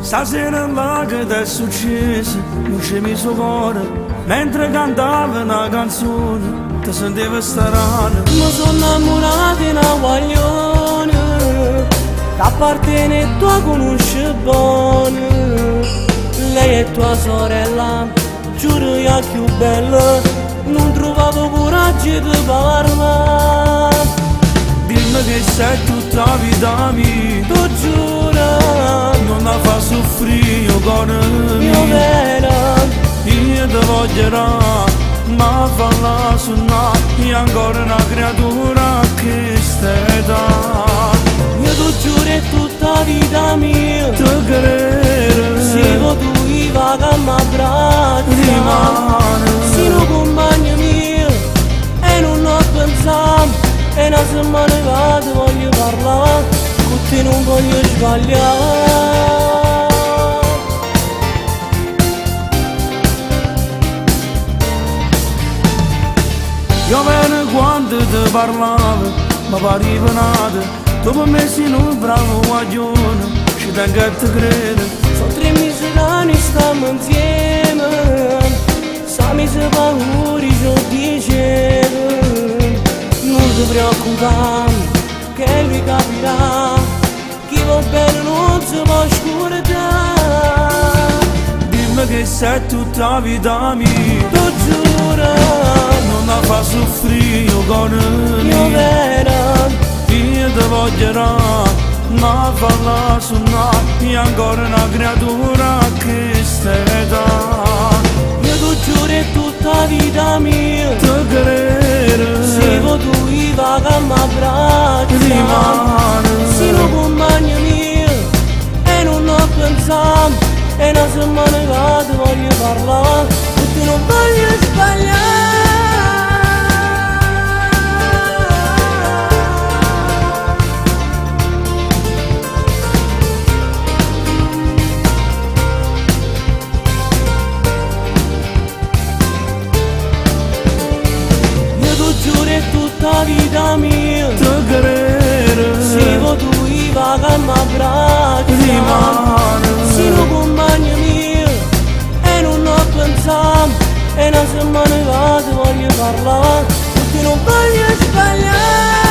Stasera là che t'è successo, non c'è messo cuore, mentre cantava una canzone, ti sentivo strano. Mi sono innamorato di una guaglione, che appartiene a tua conosce bene. Lei è tua sorella, giuro è più bella, non trovavo coraggio di parlare. Dimmi che sei tutta la vita mia, Tu giura, non la fa soffrire il cuore mio mio. vero, Io ti voglierò, ma falla suonare, io ancora una creatura che stai da. io tu giuro è tutta la vita mia. Ti credere, Siamo tu i vaga a m'abbraccia, rimane. sino compagno mio, e non ho pensato, e una settimana che ti voglio parlare, con te non voglio sbagliare. Io bene quando ti parlavo, mi pareva nata, tu per me sei un bravo guaglione, ci tengo a te credere. Sono 3 mesi che noi stiamo insieme, sappi se paura ci dicevo. Non ti preoccupare, che lui capirà, chi va bene non si può scordare. Dimmi che sei tutta la vita mia, Tu giura, non la fa soffrire il cuore mio mio. vero, Io ti voglierò, ma falla suonare, io ancora una creatura che stai da. io tu giuro è tutta la vita mia. Ti credere, Siamo tu i vaga a m'abbraccia, rimane. sino compagno mio, e non ho pensato, e una settimana che ti voglio parlare, e te non voglio sbagliare. Io tu giuro è tutta la vita mia. Ti credere, Siamo tu i vaga a m'abbraccia, rimane. sino compagno mio, e non ho pensato, e una settimana che ti voglio parlare, e te non voglio sbagliare.